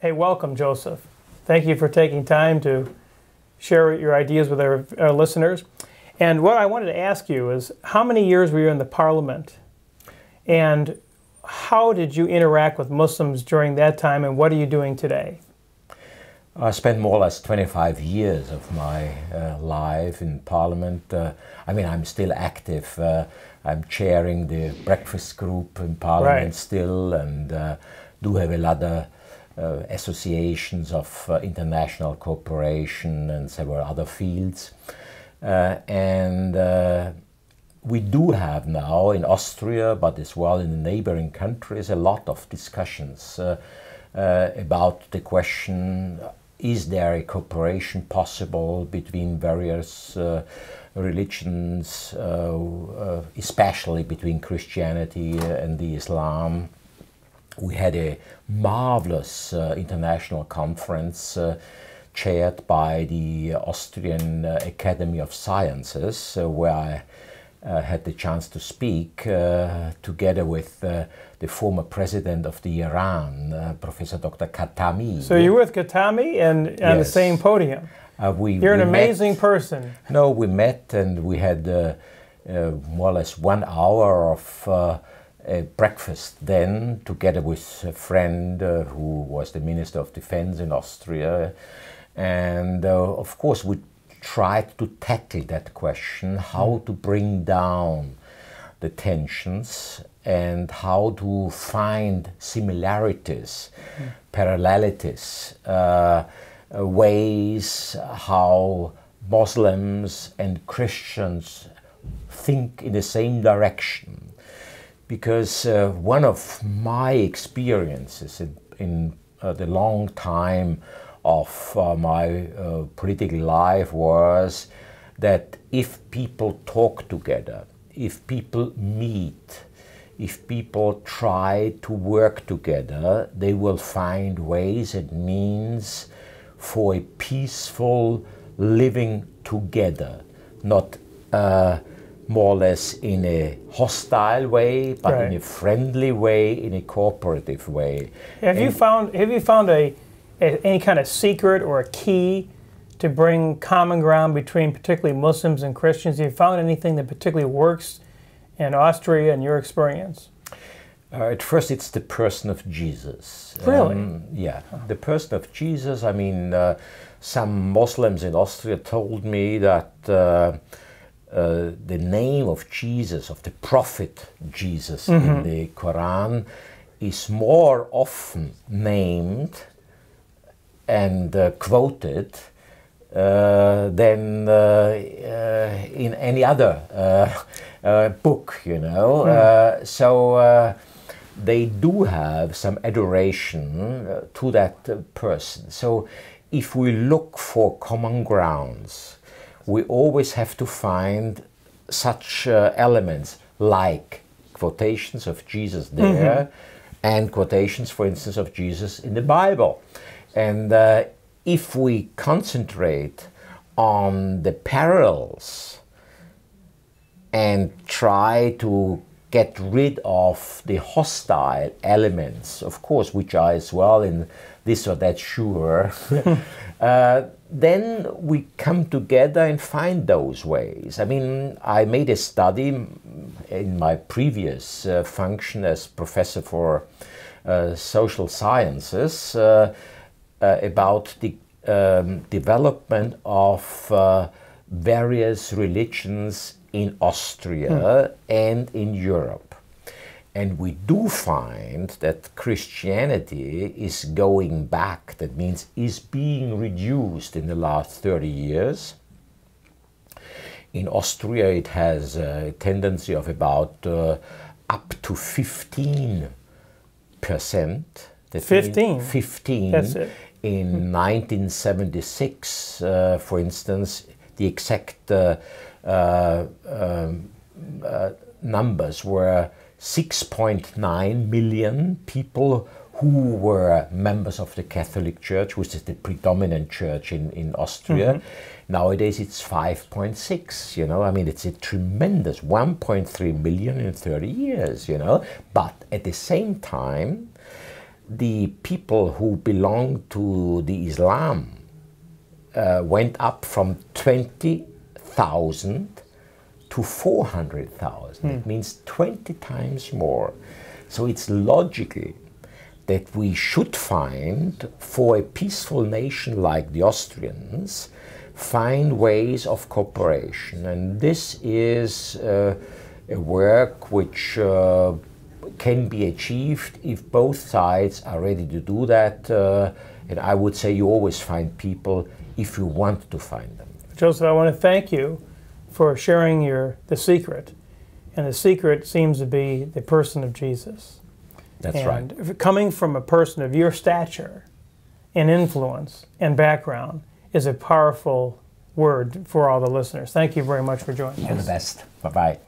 Hey, welcome, Joseph. Thank you for taking time to share your ideas with our listeners. And what I wanted to ask you is, how many years were you in the Parliament? And how did you interact with Muslims during that time, and what are you doing today? I spent more or less 25 years of my life in Parliament. I'm still active. I'm chairing the breakfast group in Parliament still, and do have a lot of associations of international cooperation and several other fields. We do have now in Austria, but as well in the neighboring countries, a lot of discussions about the question, is there a cooperation possible between various religions, especially between Christianity and the Islam? We had a marvelous international conference chaired by the Austrian Academy of Sciences, where I had the chance to speak together with the former president of the Iran, Professor Dr. Khatami. So you were with Khatami and on the same podium? You're an amazing person. No, we met and we had more or less 1 hour of breakfast then, together with a friend who was the Minister of Defense in Austria. And of course we tried to tackle that question, how to bring down the tensions and how to find similarities, parallelities, ways how Muslims and Christians think in the same direction. Because one of my experiences in the long time of my political life was that if people talk together, if people meet, if people try to work together, they will find ways and means for a peaceful living together, not more or less in a hostile way, but in a friendly way, in a cooperative way. Have you found any kind of secret or a key to bring common ground between particularly Muslims and Christians? Have you found anything that particularly works in Austria in your experience? At first, it's the person of Jesus. Really? Yeah, the person of Jesus. I mean, some Muslims in Austria told me that the name of Jesus, of the prophet Jesus in the Quran, is more often named and quoted than in any other book, you know. So they do have some adoration to that person. So if we look for common grounds, we always have to find such elements like quotations of Jesus there and quotations, for instance, of Jesus in the Bible. And if we concentrate on the parallels and try to get rid of the hostile elements, of course, which are as well in this or that sure, then we come together and find those ways. I mean, I made a study in my previous function as professor for social sciences about the development of various religions in Austria and in Europe. And we do find that Christianity is going back, that means is being reduced in the last 30 years. In Austria it has a tendency of about up to 15%. 15? 15. That's it. In 1976, for instance, the exact numbers were 6.9 million people who were members of the Catholic Church, which is the predominant church in Austria. Nowadays it's 5.6, you know. I mean, it's a tremendous 1.3 million in 30 years, you know. But at the same time, the people who belong to the Islam went up from 20,000 to 400,000. It means 20 times more. So it's logical that we should find, for a peaceful nation like the Austrians, find ways of cooperation. And this is a work which can be achieved if both sides are ready to do that. And I would say you always find people if you want to find them. Josef, I want to thank you for sharing the secret. And the secret seems to be the person of Jesus. That's right. And coming from a person of your stature and influence and background is a powerful word for all the listeners. Thank you very much for joining us. All the best. Bye-bye.